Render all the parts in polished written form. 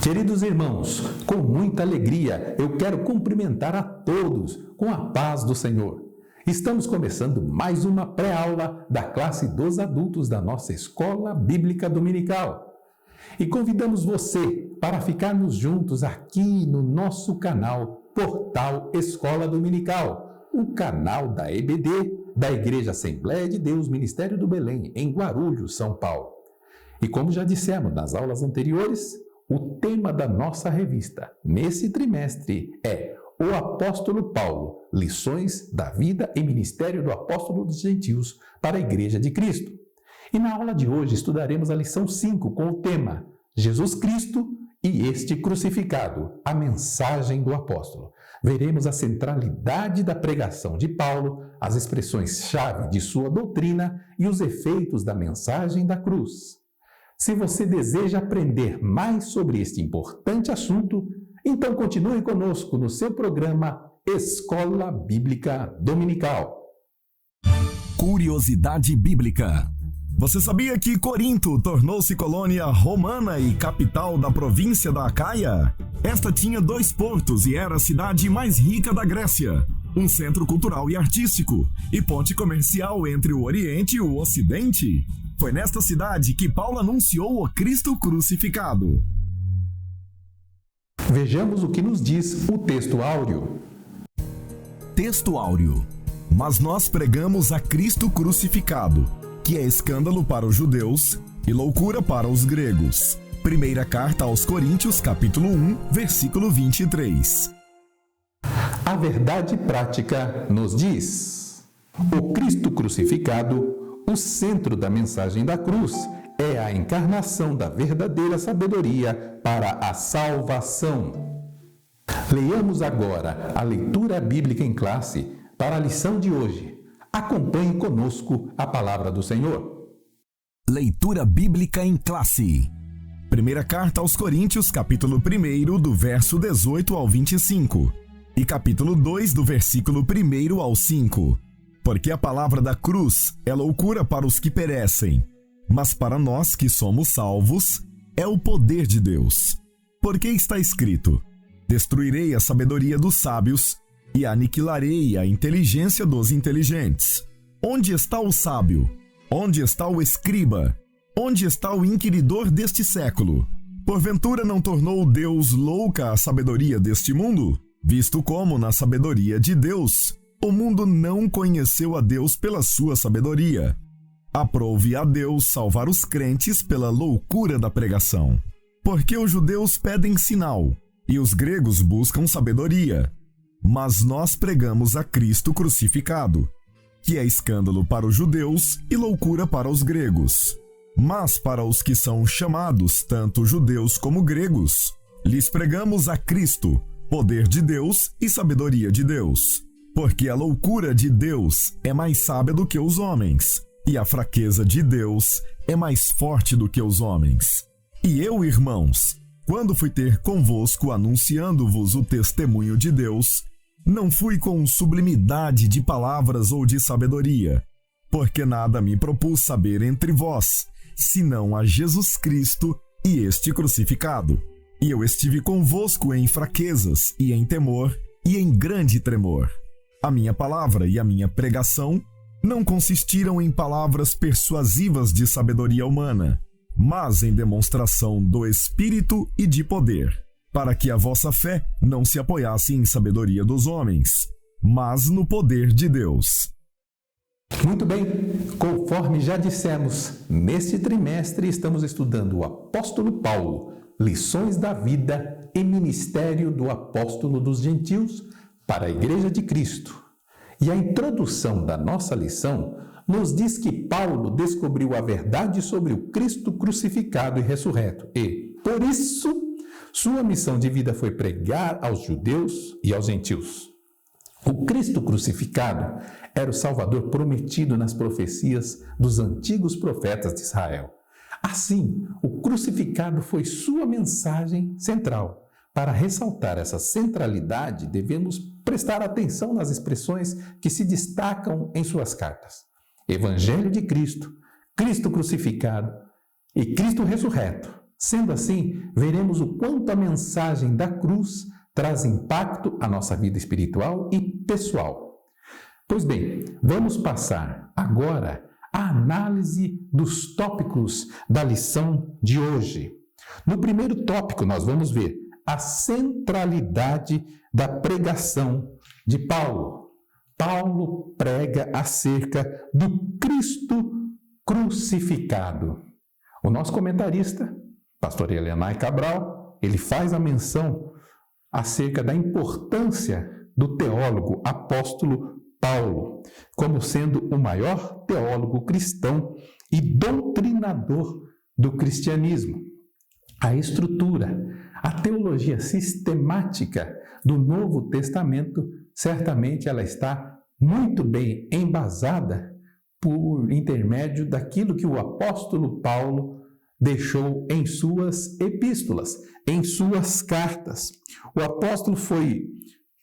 Queridos irmãos, com muita alegria eu quero cumprimentar a todos com a paz do Senhor. Estamos começando mais uma pré-aula da classe dos adultos da nossa Escola Bíblica Dominical. E convidamos você para ficarmos juntos aqui no nosso canal Portal Escola Dominical, o canal da EBD, da Igreja Assembleia de Deus Ministério do Belém, em Guarulhos, São Paulo. E como já dissemos nas aulas anteriores, o tema da nossa revista nesse trimestre é O Apóstolo Paulo, lições da vida e ministério do apóstolo dos gentios para a Igreja de Cristo. E na aula de hoje estudaremos a lição 5 com o tema Jesus Cristo e este crucificado, a mensagem do apóstolo. Veremos a centralidade da pregação de Paulo, as expressões-chave de sua doutrina e os efeitos da mensagem da cruz. Se você deseja aprender mais sobre este importante assunto, então continue conosco no seu programa Escola Bíblica Dominical. Curiosidade Bíblica. Você sabia que Corinto tornou-se colônia romana e capital da província da Acaia? Esta tinha 2 portos e era a cidade mais rica da Grécia, um centro cultural e artístico, e ponte comercial entre o Oriente e o Ocidente. Foi nesta cidade que Paulo anunciou o Cristo crucificado. Vejamos o que nos diz o texto áureo. Texto áureo. Mas nós pregamos a Cristo crucificado, que é escândalo para os judeus e loucura para os gregos. Primeira carta aos Coríntios, capítulo 1, versículo 23. A verdade prática nos diz: o Cristo crucificado, o centro da mensagem da cruz, é a encarnação da verdadeira sabedoria para a salvação. Leiamos agora a leitura bíblica em classe para a lição de hoje. Acompanhe conosco a palavra do Senhor. Leitura bíblica em classe. Primeira carta aos Coríntios, capítulo 1, do verso 18 ao 25, e capítulo 2, do versículo 1 ao 5. Porque a palavra da cruz é loucura para os que perecem, mas para nós que somos salvos, é o poder de Deus. Porque está escrito: destruirei a sabedoria dos sábios e aniquilarei a inteligência dos inteligentes. Onde está o sábio? Onde está o escriba? Onde está o inquiridor deste século? Porventura não tornou Deus louca a sabedoria deste mundo? Visto como, na sabedoria de Deus, o mundo não conheceu a Deus pela sua sabedoria. Aprove a Deus salvar os crentes pela loucura da pregação. Porque os judeus pedem sinal, e os gregos buscam sabedoria. Mas nós pregamos a Cristo crucificado, que é escândalo para os judeus e loucura para os gregos. Mas para os que são chamados, tanto judeus como gregos, lhes pregamos a Cristo, poder de Deus e sabedoria de Deus. Porque a loucura de Deus é mais sábia do que os homens, e a fraqueza de Deus é mais forte do que os homens. E eu, irmãos, quando fui ter convosco anunciando-vos o testemunho de Deus, não fui com sublimidade de palavras ou de sabedoria, porque nada me propus saber entre vós, senão a Jesus Cristo e este crucificado. E eu estive convosco em fraquezas e em temor e em grande tremor. A minha palavra e a minha pregação não consistiram em palavras persuasivas de sabedoria humana, mas em demonstração do Espírito e de poder, para que a vossa fé não se apoiasse em sabedoria dos homens, mas no poder de Deus. Muito bem, conforme já dissemos, neste trimestre estamos estudando o apóstolo Paulo, lições da vida e ministério do apóstolo dos gentios para a Igreja de Cristo. E a introdução da nossa lição nos diz que Paulo descobriu a verdade sobre o Cristo crucificado e ressurreto e, por isso, sua missão de vida foi pregar aos judeus e aos gentios. O Cristo crucificado era o Salvador prometido nas profecias dos antigos profetas de Israel. Assim, o crucificado foi sua mensagem central. Para ressaltar essa centralidade, devemos prestar atenção nas expressões que se destacam em suas cartas. Evangelho de Cristo, Cristo crucificado e Cristo ressurreto. Sendo assim, veremos o quanto a mensagem da cruz traz impacto à nossa vida espiritual e pessoal. Pois bem, vamos passar agora à análise dos tópicos da lição de hoje. No primeiro tópico, nós vamos ver a centralidade da pregação de Paulo. Paulo prega acerca do Cristo crucificado. O nosso comentarista, pastor Elianai Cabral, ele faz a menção acerca da importância do teólogo apóstolo Paulo, como sendo o maior teólogo cristão e doutrinador do cristianismo. A estrutura, a teologia sistemática do Novo Testamento, certamente ela está muito bem embasada por intermédio daquilo que o apóstolo Paulo deixou em suas epístolas, em suas cartas. O apóstolo foi,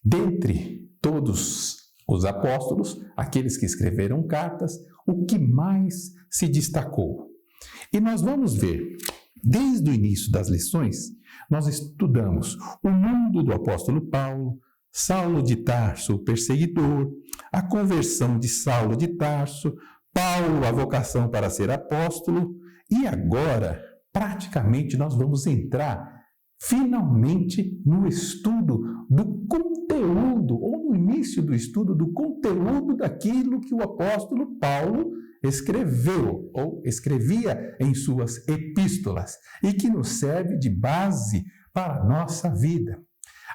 dentre todos os apóstolos, aqueles que escreveram cartas, o que mais se destacou. E nós vamos ver, desde o início das lições, nós estudamos o mundo do apóstolo Paulo, Saulo de Tarso, o perseguidor, a conversão de Saulo de Tarso, Paulo, a vocação para ser apóstolo, e agora, praticamente, nós vamos entrar finalmente no estudo do conteúdo, ou no início do estudo do conteúdo daquilo que o apóstolo Paulo escreveu, ou escrevia em suas epístolas, e que nos serve de base para a nossa vida.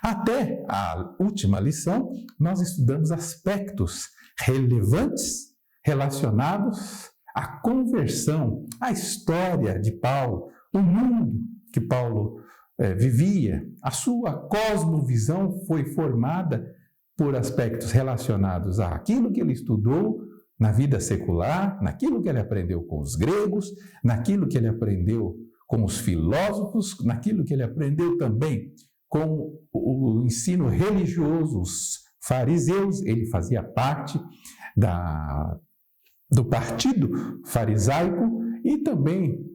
Até a última lição, nós estudamos aspectos relevantes relacionados à conversão, à história de Paulo, o mundo que Paulo vivia. A sua cosmovisão foi formada por aspectos relacionados àquilo que ele estudou na vida secular, naquilo que ele aprendeu com os gregos, naquilo que ele aprendeu com os filósofos, naquilo que ele aprendeu também com o ensino religioso, os fariseus. Ele fazia parte do partido farisaico e também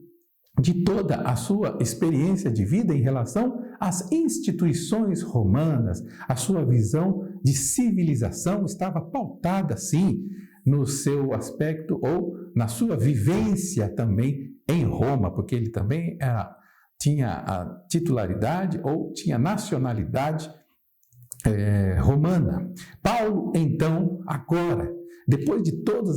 de toda a sua experiência de vida em relação às instituições romanas. A sua visão de civilização estava pautada, sim, no seu aspecto ou na sua vivência também em Roma, porque ele também tinha a titularidade ou tinha nacionalidade romana. Paulo, então, agora, depois de todas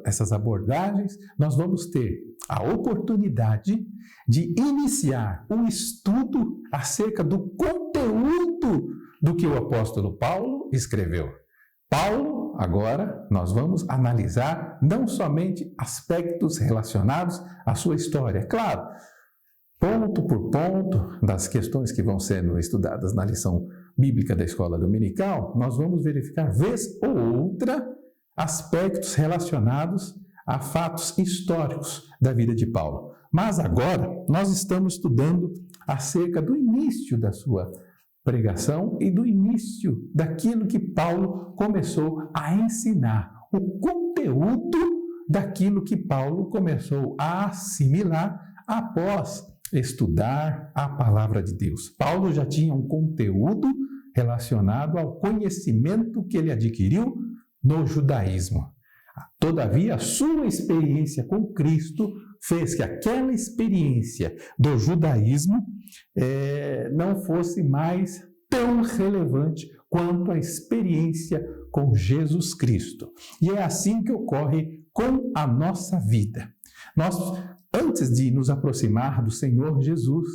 essas abordagens, nós vamos ter a oportunidade de iniciar um estudo acerca do conteúdo do que o apóstolo Paulo escreveu. Paulo, agora, nós vamos analisar não somente aspectos relacionados à sua história. Claro, ponto por ponto das questões que vão sendo estudadas na lição bíblica da escola dominical, nós vamos verificar, vez ou outra, aspectos relacionados a fatos históricos da vida de Paulo. Mas agora nós estamos estudando acerca do início da sua pregação e do início daquilo que Paulo começou a ensinar, o conteúdo daquilo que Paulo começou a assimilar após estudar a palavra de Deus. Paulo já tinha um conteúdo relacionado ao conhecimento que ele adquiriu no judaísmo. Todavia, a sua experiência com Cristo fez que aquela experiência do judaísmo não fosse mais tão relevante quanto a experiência com Jesus Cristo. E é assim que ocorre com a nossa vida. Nós, antes de nos aproximar do Senhor Jesus,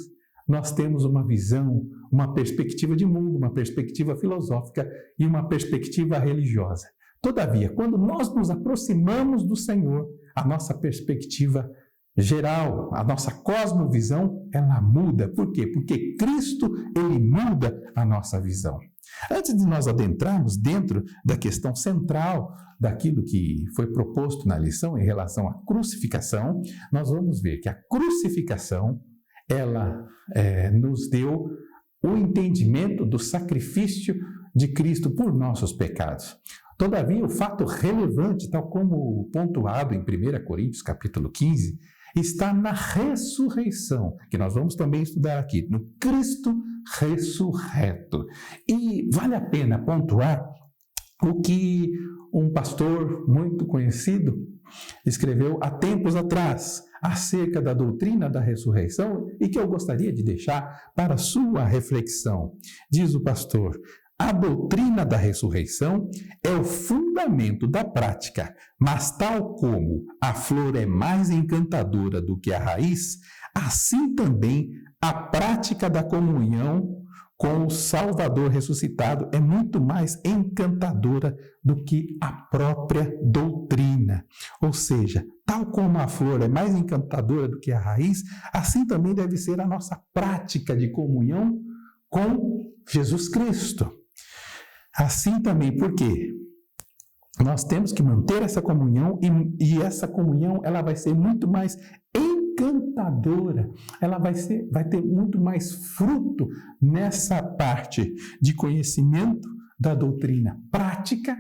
nós temos uma visão, uma perspectiva de mundo, uma perspectiva filosófica e uma perspectiva religiosa. Todavia, quando nós nos aproximamos do Senhor, a nossa perspectiva geral, a nossa cosmovisão, ela muda. Por quê? Porque Cristo, ele muda a nossa visão. Antes de nós adentrarmos dentro da questão central daquilo que foi proposto na lição em relação à crucificação, nós vamos ver que a crucificação, ela nos deu o entendimento do sacrifício de Cristo por nossos pecados. Todavia, o fato relevante, tal como pontuado em 1 Coríntios capítulo 15, está na ressurreição, que nós vamos também estudar aqui, no Cristo ressurreto. E vale a pena pontuar o que um pastor muito conhecido escreveu há tempos atrás acerca da doutrina da ressurreição e que eu gostaria de deixar para sua reflexão. Diz o pastor: a doutrina da ressurreição é o fundamento da prática, mas tal como a flor é mais encantadora do que a raiz, assim também a prática da comunhão com o Salvador ressuscitado é muito mais encantadora do que a própria doutrina. Ou seja, tal como a flor é mais encantadora do que a raiz, assim também deve ser a nossa prática de comunhão com Jesus Cristo. Assim também, por quê? Nós temos que manter essa comunhão e essa comunhão ela vai ser muito mais encantadora, ela vai ter muito mais fruto nessa parte de conhecimento da doutrina prática.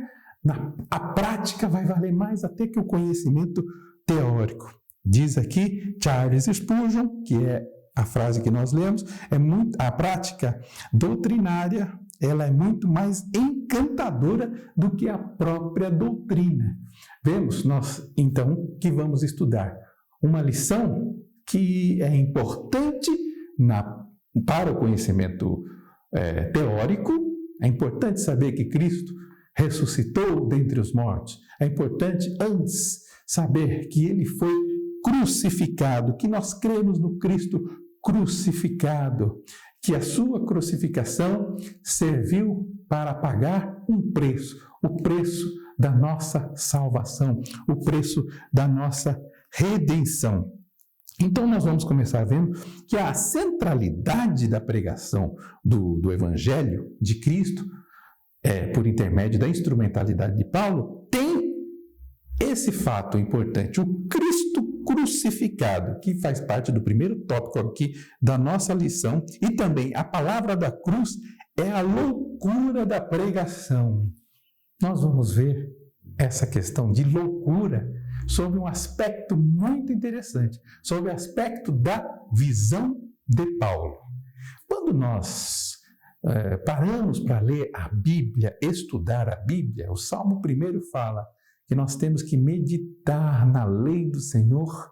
A prática vai valer mais até que o conhecimento teórico. Diz aqui Charles Spurgeon, que é a frase que nós lemos, a prática doutrinária ela é muito mais encantadora do que a própria doutrina. Vemos nós, então, que vamos estudar uma lição que é importante para o conhecimento teórico. É importante saber que Cristo ressuscitou dentre os mortos. É importante, antes, saber que Ele foi crucificado, que nós cremos no Cristo crucificado, que a sua crucificação serviu para pagar um preço, o preço da nossa salvação, o preço da nossa redenção. Então nós vamos começar vendo que a centralidade da pregação do Evangelho de Cristo, por intermédio da instrumentalidade de Paulo, tem esse fato importante, o Cristo crucificado, que faz parte do primeiro tópico aqui da nossa lição, e também a palavra da cruz é a loucura da pregação. Nós vamos ver essa questão de loucura sob um aspecto muito interessante, sob o aspecto da visão de Paulo. Quando nós paramos para ler a Bíblia, estudar a Bíblia, o Salmo 1 fala que nós temos que meditar na lei do Senhor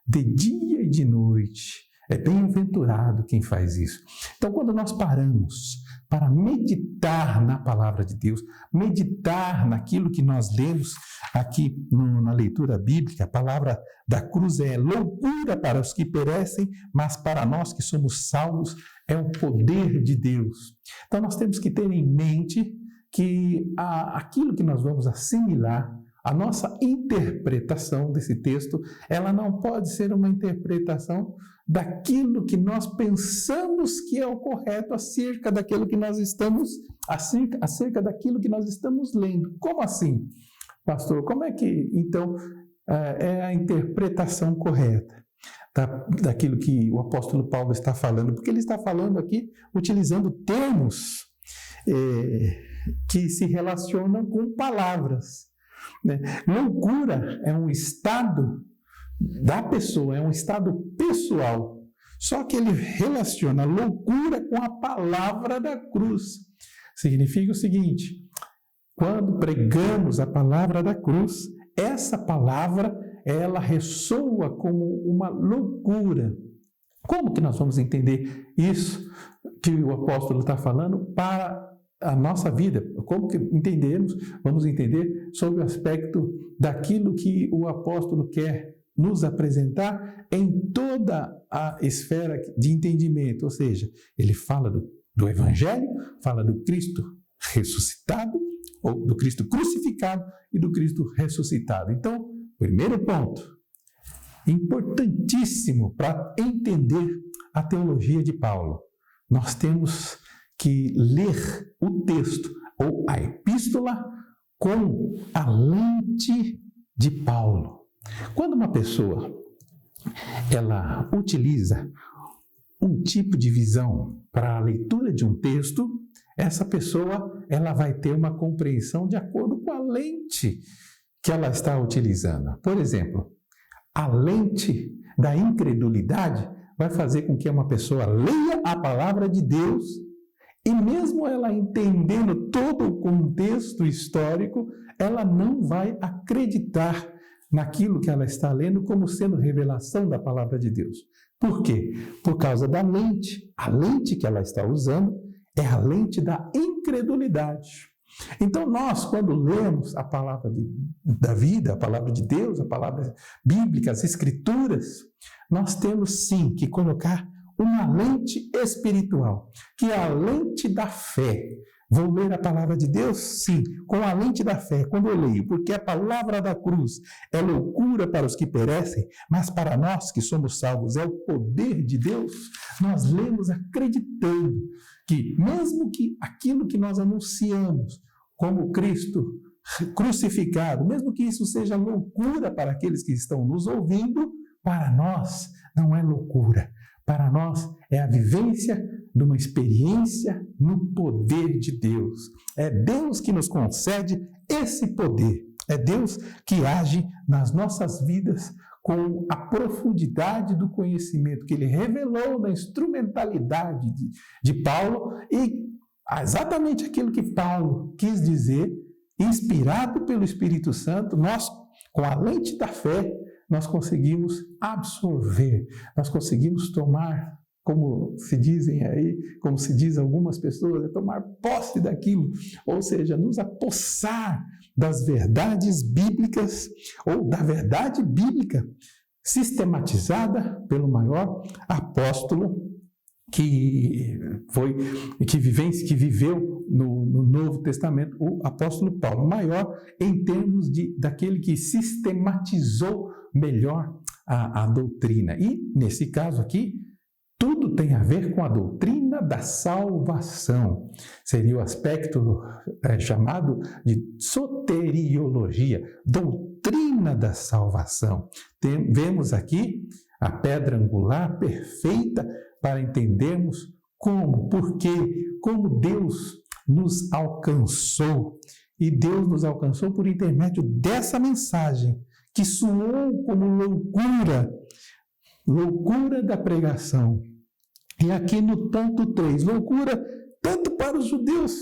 de dia e de noite. É bem-aventurado quem faz isso. Então, quando nós paramos para meditar na palavra de Deus, meditar naquilo que nós lemos aqui na leitura bíblica, a palavra da cruz é loucura para os que perecem, mas para nós que somos salvos é o poder de Deus. Então, nós temos que ter em mente que aquilo que nós vamos assimilar, a nossa interpretação desse texto, ela não pode ser uma interpretação daquilo que nós pensamos que é o correto acerca daquilo que nós estamos, acerca daquilo que nós estamos lendo. Como assim, pastor? Como é que, então, é a interpretação correta daquilo que o apóstolo Paulo está falando? Porque ele está falando aqui utilizando termos que se relacionam com palavras. Loucura é um estado da pessoa, é um estado pessoal. Só que ele relaciona loucura com a palavra da cruz. Significa o seguinte: quando pregamos a palavra da cruz, essa palavra, ela ressoa como uma loucura. Como que nós vamos entender isso que o apóstolo está falando para a nossa vida? Como que entendemos? Vamos entender sobre o aspecto daquilo que o apóstolo quer nos apresentar em toda a esfera de entendimento. Ou seja, ele fala do Evangelho, fala do Cristo ressuscitado, ou do Cristo crucificado e do Cristo ressuscitado. Então, primeiro ponto, importantíssimo para entender a teologia de Paulo, nós temos que ler o texto ou a epístola com a lente de Paulo. Quando uma pessoa ela utiliza um tipo de visão para a leitura de um texto, essa pessoa ela vai ter uma compreensão de acordo com a lente que ela está utilizando. Por exemplo, A lente da incredulidade vai fazer com que uma pessoa leia a palavra de Deus e mesmo ela entendendo todo o contexto histórico, ela não vai acreditar naquilo que ela está lendo como sendo revelação da palavra de Deus. Por quê? Por causa da lente. A lente que ela está usando é a lente da incredulidade. Então nós, quando lemos a palavra da vida, a palavra de Deus, a palavra bíblica, as escrituras, nós temos sim que colocar uma lente espiritual, que é a lente da fé. Vou ler a palavra de Deus? Sim, com a lente da fé, quando eu leio, porque a palavra da cruz é loucura para os que perecem, mas para nós que somos salvos é o poder de Deus. Nós lemos acreditando que mesmo que aquilo que nós anunciamos como Cristo crucificado, mesmo que isso seja loucura para aqueles que estão nos ouvindo, para nós não é loucura. Para nós é a vivência de uma experiência no poder de Deus. É Deus que nos concede esse poder. É Deus que age nas nossas vidas com a profundidade do conhecimento que Ele revelou na instrumentalidade de Paulo e exatamente aquilo que Paulo quis dizer, inspirado pelo Espírito Santo, nós, com a lente da fé, nós conseguimos absorver, nós conseguimos tomar, como se dizem aí, como se diz algumas pessoas, tomar posse daquilo, ou seja, nos apossar das verdades bíblicas, ou da verdade bíblica, sistematizada pelo maior apóstolo que viveu no Novo Testamento, o apóstolo Paulo, maior em termos daquele que sistematizou melhor a doutrina. E, nesse caso aqui, tudo tem a ver com a doutrina da salvação. Seria o aspecto chamado de soteriologia, doutrina da salvação. Vemos aqui a pedra angular perfeita para entendermos como, porquê, como Deus nos alcançou. E Deus nos alcançou por intermédio dessa mensagem, que soou como loucura da pregação. E aqui no ponto 3, loucura tanto para os judeus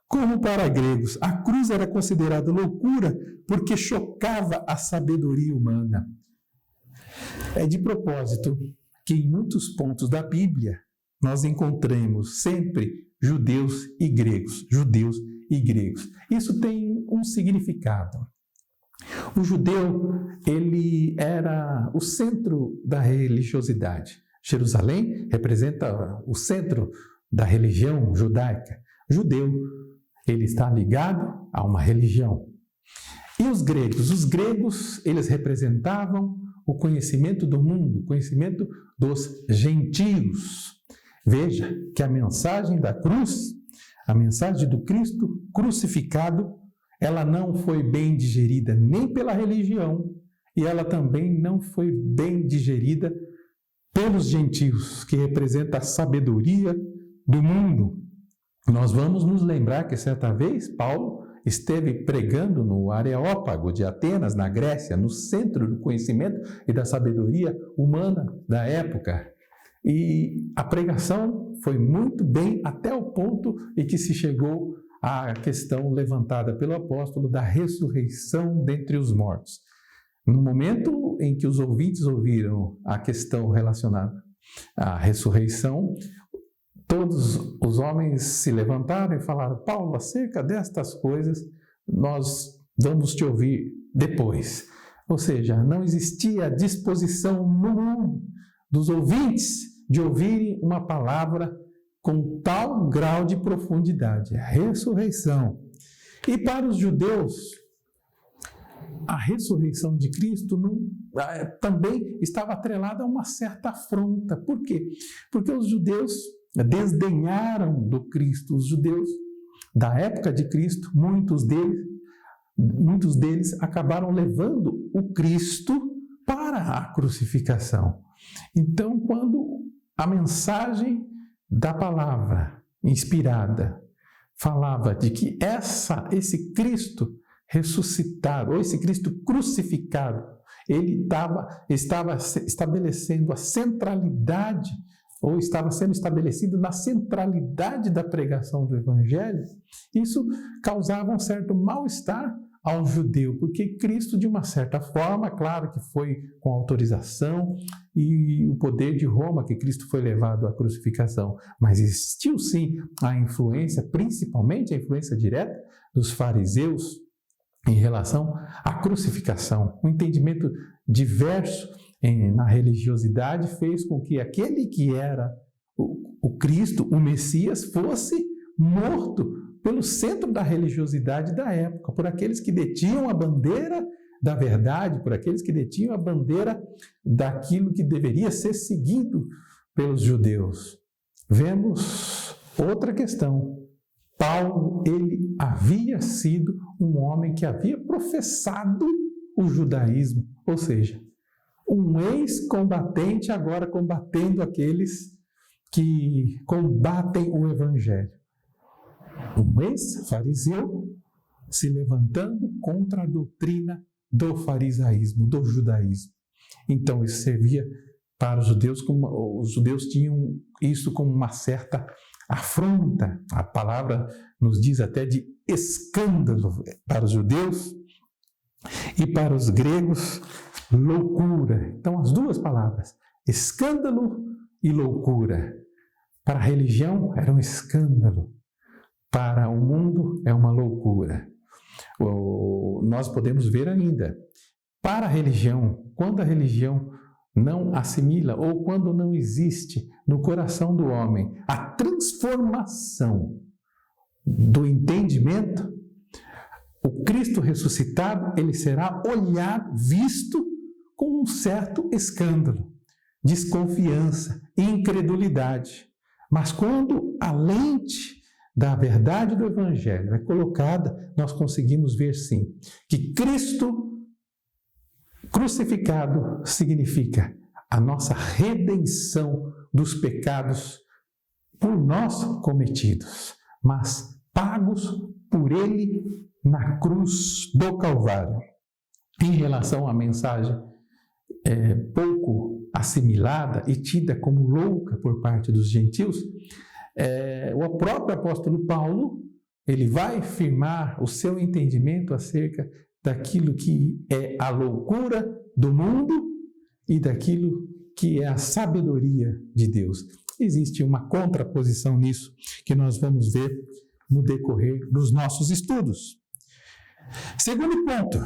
como para gregos. A cruz era considerada loucura porque chocava a sabedoria humana. É de propósito que em muitos pontos da Bíblia nós encontremos sempre judeus e gregos. Isso tem um significado. O judeu, ele era o centro da religiosidade. Jerusalém representa o centro da religião judaica. Judeu, ele está ligado a uma religião. E os gregos, eles representavam o conhecimento do mundo, o conhecimento dos gentios. Veja que a mensagem da cruz, a mensagem do Cristo crucificado, ela não foi bem digerida nem pela religião e ela também não foi bem digerida pelos gentios, que representa a sabedoria do mundo. Nós vamos nos lembrar que certa vez Paulo esteve pregando no Areópago de Atenas, na Grécia, no centro do conhecimento e da sabedoria humana da época. E a pregação foi muito bem até o ponto em que se chegou à questão levantada pelo apóstolo da ressurreição dentre os mortos. No momento em que os ouvintes ouviram a questão relacionada à ressurreição, todos os homens se levantaram e falaram: Paulo, acerca destas coisas, nós vamos te ouvir depois. Ou seja, não existia disposição no mundo dos ouvintes de ouvirem uma palavra com tal grau de profundidade, a ressurreição. E para os judeus, a ressurreição de Cristo também estava atrelada a uma certa afronta. Por quê? Porque os judeus desdenharam do Cristo. Os judeus da época de Cristo, muitos deles acabaram levando o Cristo para a crucificação. Então, quando a mensagem da palavra inspirada falava de que esse Cristo ressuscitado, ou esse Cristo crucificado, ele estava estabelecendo a centralidade, ou estava sendo estabelecido na centralidade da pregação do Evangelho, isso causava um certo mal-estar ao judeu, porque Cristo, de uma certa forma, claro que foi com autorização e o poder de Roma que Cristo foi levado à crucificação, mas existiu sim a influência, principalmente a influência direta dos fariseus em relação à crucificação. Um entendimento diverso na religiosidade fez com que aquele que era o Cristo, o Messias, fosse morto pelo centro da religiosidade da época, por aqueles que detinham a bandeira da verdade, por aqueles que detinham a bandeira daquilo que deveria ser seguido pelos judeus. Vemos outra questão. Paulo, ele havia sido um homem que havia professado o judaísmo, ou seja, um ex-combatente agora combatendo aqueles que combatem o Evangelho. Um ex-fariseu se levantando contra a doutrina do farisaísmo, do judaísmo. Então, isso servia para os judeus, os judeus tinham isso como uma certa afronta. A palavra nos diz até de escândalo para os judeus e para os gregos, loucura. Então, as duas palavras, escândalo e loucura. Para a religião era um escândalo, para o mundo é uma loucura. Nós podemos ver ainda, para a religião, quando a religião não assimila ou quando não existe no coração do homem a transformação do entendimento, o Cristo ressuscitado, ele será olhado, visto com um certo escândalo, desconfiança, incredulidade. Mas quando a lente da verdade do Evangelho é colocada, nós conseguimos ver sim, que Cristo crucificado significa a nossa redenção dos pecados por nós cometidos, mas pagos por Ele na cruz do Calvário. Em relação à mensagem pouco assimilada e tida como louca por parte dos gentios, o próprio apóstolo Paulo, ele vai firmar o seu entendimento acerca daquilo que é a loucura do mundo e daquilo que é a sabedoria de Deus. Existe uma contraposição nisso que nós vamos ver no decorrer dos nossos estudos. Segundo ponto,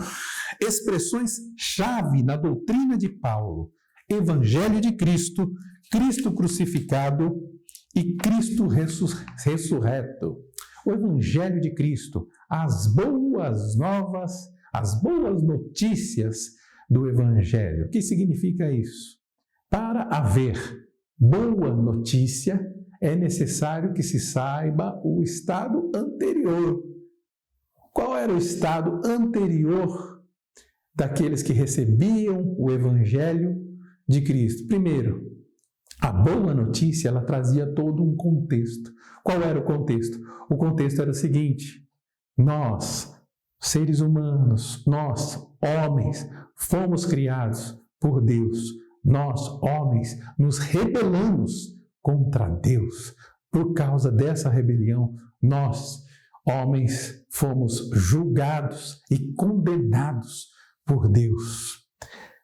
expressões-chave na doutrina de Paulo: Evangelho de Cristo, Cristo crucificado e Cristo ressurreto. O Evangelho de Cristo, as boas novas, as boas notícias do Evangelho. O que significa isso? Para haver boa notícia, é necessário que se saiba o estado anterior. Qual era o estado anterior daqueles que recebiam o Evangelho de Cristo? Primeiro, a boa notícia, ela trazia todo um contexto. Qual era o contexto? O contexto era o seguinte: nós, seres humanos, nós, homens, fomos criados por Deus. Nós, homens, nos rebelamos contra Deus. Por causa dessa rebelião, nós, homens, fomos julgados e condenados por Deus.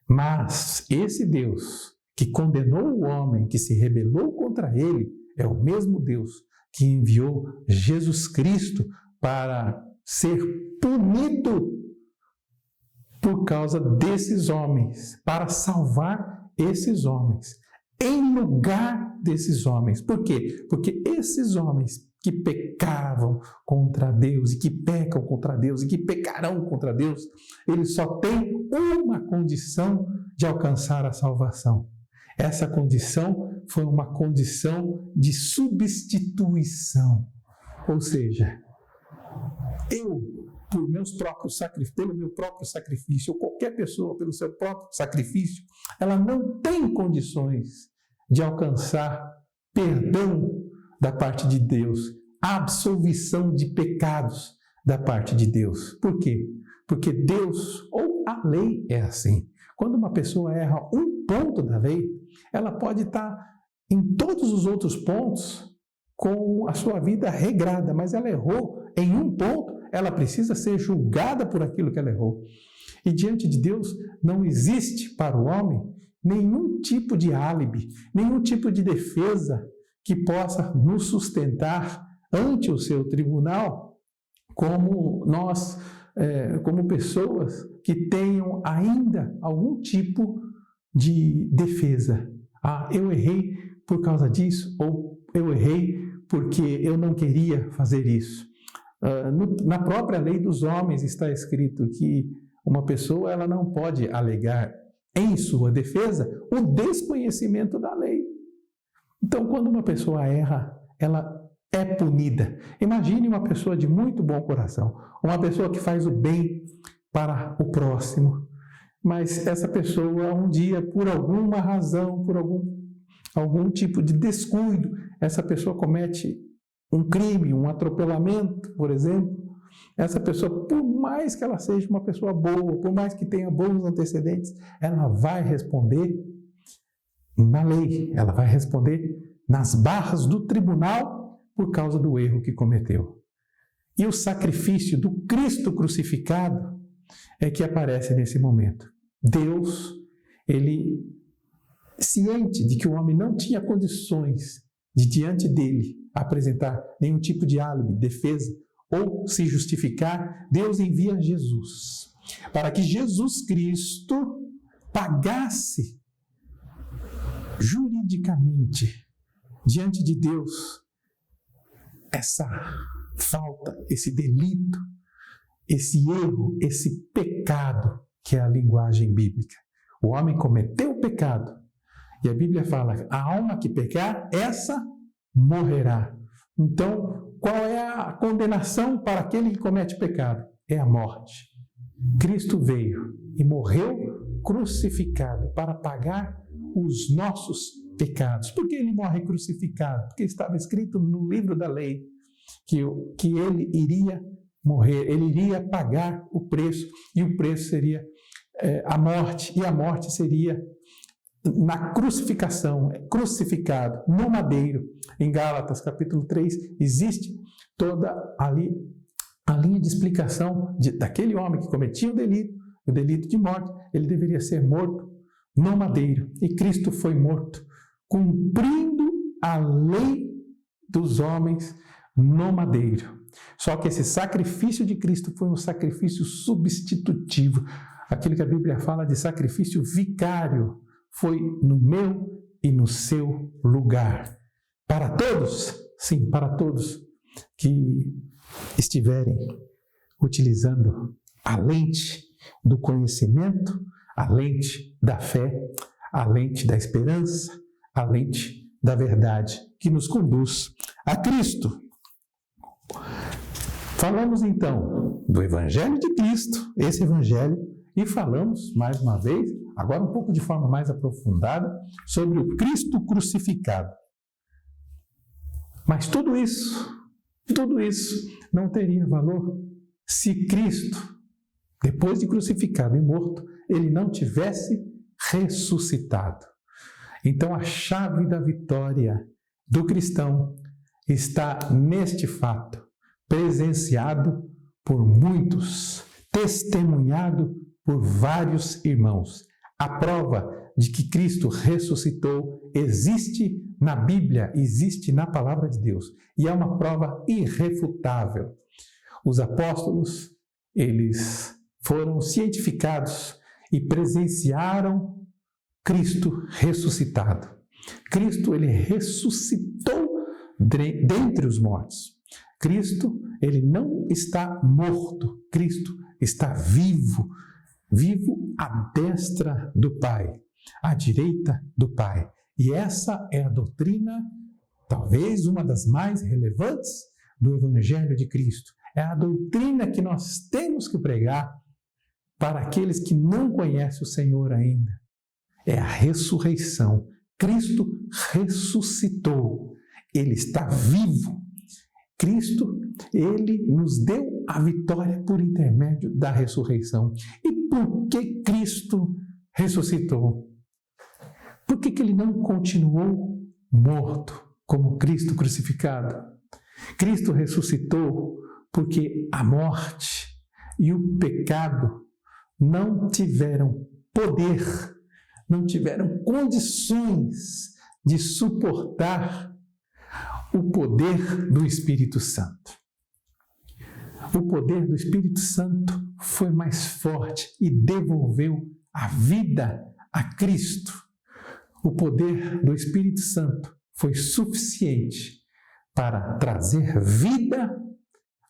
Mas esse Deus que condenou o homem, que se rebelou contra ele, é o mesmo Deus que enviou Jesus Cristo para ser punido por causa desses homens, para salvar esses homens, em lugar desses homens. Por quê? Porque esses homens que pecavam contra Deus e que pecam contra Deus e que pecarão contra Deus, eles só têm uma condição de alcançar a salvação. Essa condição foi uma condição de substituição. Ou seja, eu, pelo meu próprio sacrifício, ou qualquer pessoa pelo seu próprio sacrifício, ela não tem condições de alcançar perdão da parte de Deus, absolvição de pecados da parte de Deus. Por quê? Porque Deus, ou a lei é assim. quando uma pessoa erra um ponto da lei, ela pode estar em todos os outros pontos com a sua vida regrada, mas ela errou em um ponto, ela precisa ser julgada por aquilo que ela errou. E diante de Deus não existe para o homem nenhum tipo de álibi, nenhum tipo de defesa que possa nos sustentar ante o seu tribunal como nós, como pessoas que tenham ainda algum tipo de defesa. Ah, eu errei por causa disso, ou eu errei porque eu não queria fazer isso. Na própria lei dos homens está escrito que uma pessoa ela não pode alegar em sua defesa o desconhecimento da lei. Então, quando uma pessoa erra, ela é punida. Imagine uma pessoa de muito bom coração, uma pessoa que faz o bem para o próximo, mas essa pessoa um dia, por alguma razão, por algum tipo de descuido, essa pessoa comete um crime, um atropelamento, por exemplo. Essa pessoa, por mais que ela seja uma pessoa boa, por mais que tenha bons antecedentes, ela vai responder na lei, ela vai responder nas barras do tribunal por causa do erro que cometeu. E o sacrifício do Cristo crucificado é que aparece nesse momento. Deus, ele, ciente de que o homem não tinha condições de diante dele apresentar nenhum tipo de álibi, defesa ou se justificar, Deus envia Jesus para que Jesus Cristo pagasse juridicamente diante de Deus essa falta, esse delito, esse erro, esse pecado que é a linguagem bíblica. O homem cometeu o pecado e a Bíblia fala: a alma que pecar, essa morrerá. Então, qual é a condenação para aquele que comete pecado? É a morte. Cristo veio e morreu crucificado para pagar os nossos pecados. Por que ele morre crucificado? Porque estava escrito no livro da lei que ele iria morrer, ele iria pagar o preço, e o preço seria a morte, e a morte seria na crucificação, crucificado no madeiro. Em Gálatas capítulo 3 existe toda ali a linha de explicação daquele homem que cometia o delito de morte. Ele deveria ser morto no madeiro, e Cristo foi morto cumprindo a lei dos homens no madeiro. Só que esse sacrifício de Cristo foi um sacrifício substitutivo, aquilo que a Bíblia fala de sacrifício vicário. Foi no meu e no seu lugar. Para todos, sim, para todos que estiverem utilizando a lente do conhecimento, a lente da fé, a lente da esperança, a lente da verdade, que nos conduz a Cristo. Falamos então do Evangelho de Cristo, esse Evangelho, e falamos, mais uma vez, agora um pouco de forma mais aprofundada, sobre o Cristo crucificado. Mas tudo isso não teria valor se Cristo, depois de crucificado e morto, ele não tivesse ressuscitado. Então a chave da vitória do cristão está neste fato, presenciado por muitos, testemunhado por vários irmãos. A prova de que Cristo ressuscitou existe na Bíblia, existe na Palavra de Deus, e é uma prova irrefutável. Os apóstolos, eles foram cientificados e presenciaram Cristo ressuscitado. Cristo, ele ressuscitou dentre os mortos. Cristo, ele não está morto. Cristo está vivo, vivo à destra do Pai, à direita do Pai. E essa é a doutrina, talvez uma das mais relevantes do Evangelho de Cristo. É a doutrina que nós temos que pregar para aqueles que não conhecem o Senhor ainda. É a ressurreição. Cristo ressuscitou. Ele está vivo. Cristo, ele nos deu a vitória por intermédio da ressurreição. E por que Cristo ressuscitou, por que ele não continuou morto como Cristo crucificado? Cristo ressuscitou porque a morte e o pecado não tiveram poder, não tiveram condições de suportar o poder do Espírito Santo. O poder do Espírito Santo foi mais forte e devolveu a vida a Cristo. O poder do Espírito Santo foi suficiente para trazer vida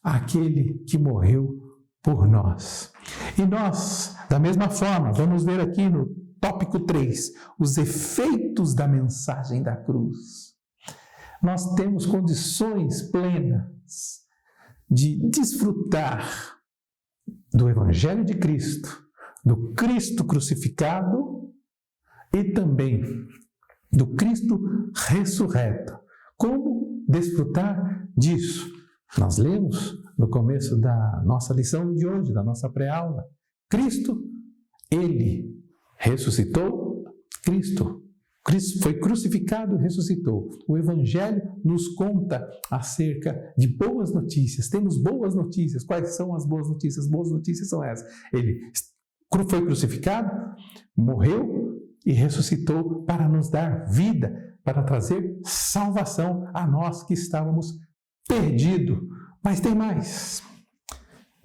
àquele que morreu por nós. E nós, da mesma forma, vamos ver aqui no tópico 3, os efeitos da mensagem da cruz. Nós temos condições plenas de desfrutar do Evangelho de Cristo, do Cristo crucificado e também do Cristo ressurreto. Como desfrutar disso? Nós lemos no começo da nossa lição de hoje, da nossa pré-aula, Cristo, Ele ressuscitou, Cristo foi crucificado e ressuscitou. O Evangelho nos conta acerca de boas notícias. Temos boas notícias. Quais são as boas notícias? As boas notícias são essas. Ele foi crucificado, morreu e ressuscitou para nos dar vida, para trazer salvação a nós que estávamos perdidos. Mas tem mais.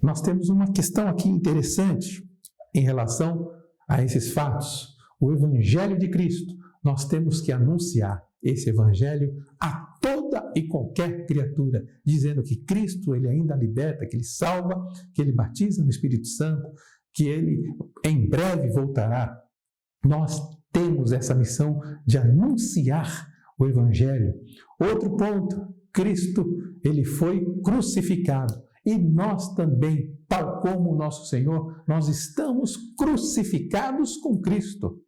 Nós temos uma questão aqui interessante em relação a esses fatos. O Evangelho de Cristo. Nós temos que anunciar esse Evangelho a toda e qualquer criatura, dizendo que Cristo ele ainda liberta, que Ele salva, que Ele batiza no Espírito Santo, que Ele em breve voltará. Nós temos essa missão de anunciar o Evangelho. Outro ponto, Cristo ele foi crucificado e nós também, tal como o nosso Senhor, nós estamos crucificados com Cristo.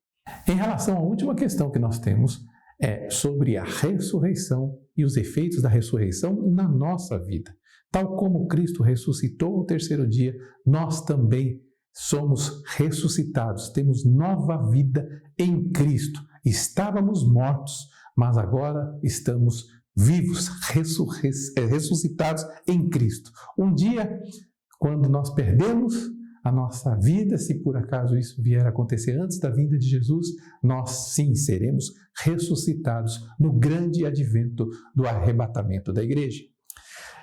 Em relação à última questão que nós temos, é sobre a ressurreição e os efeitos da ressurreição na nossa vida. Tal como Cristo ressuscitou ao terceiro dia, nós também somos ressuscitados, temos nova vida em Cristo. Estávamos mortos, mas agora estamos vivos, ressuscitados em Cristo. Um dia, quando nós perdemos a nossa vida, se por acaso isso vier a acontecer antes da vinda de Jesus, nós sim seremos ressuscitados no grande advento do arrebatamento da igreja.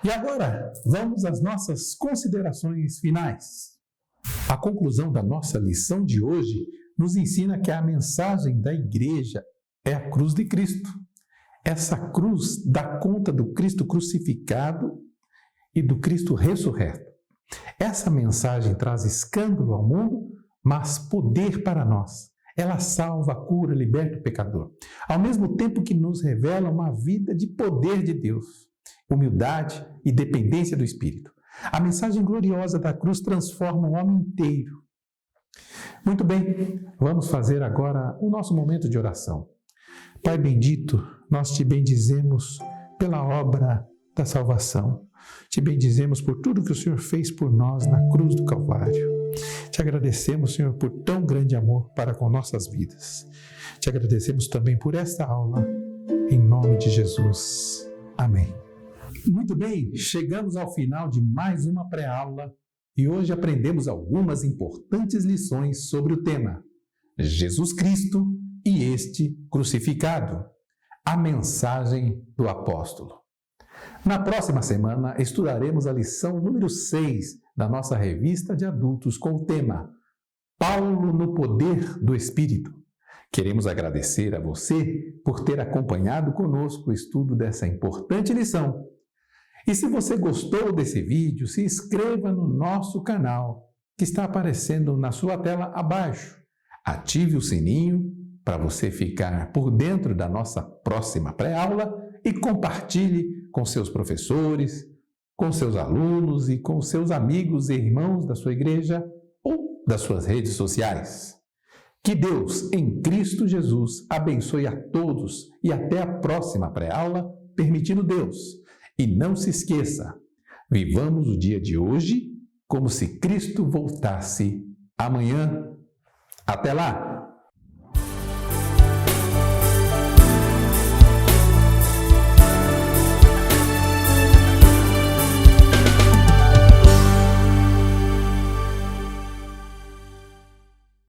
E agora, vamos às nossas considerações finais. A conclusão da nossa lição de hoje nos ensina que a mensagem da igreja é a cruz de Cristo. Essa cruz dá conta do Cristo crucificado e do Cristo ressurreto. Essa mensagem traz escândalo ao mundo, mas poder para nós. Ela salva, cura, liberta o pecador. Ao mesmo tempo que nos revela uma vida de poder de Deus, humildade e dependência do Espírito. A mensagem gloriosa da cruz transforma o homem inteiro. Muito bem, vamos fazer agora o nosso momento de oração. Pai bendito, nós te bendizemos pela obra da salvação. Te bendizemos por tudo que o Senhor fez por nós na cruz do Calvário. Te agradecemos, Senhor, por tão grande amor para com nossas vidas. Te agradecemos também por esta aula, em nome de Jesus. Amém. Muito bem, chegamos ao final de mais uma pré-aula e hoje aprendemos algumas importantes lições sobre o tema Jesus Cristo e este crucificado, a mensagem do apóstolo. Na próxima semana, estudaremos a lição número 6 da nossa revista de adultos com o tema Paulo no poder do Espírito. Queremos agradecer a você por ter acompanhado conosco o estudo dessa importante lição. E se você gostou desse vídeo, se inscreva no nosso canal, que está aparecendo na sua tela abaixo. Ative o sininho para você ficar por dentro da nossa próxima pré-aula e compartilhe com seus professores, com seus alunos e com seus amigos e irmãos da sua igreja ou das suas redes sociais. Que Deus, em Cristo Jesus, abençoe a todos e até a próxima pré-aula, permitindo Deus. E não se esqueça, vivamos o dia de hoje como se Cristo voltasse amanhã. Até lá!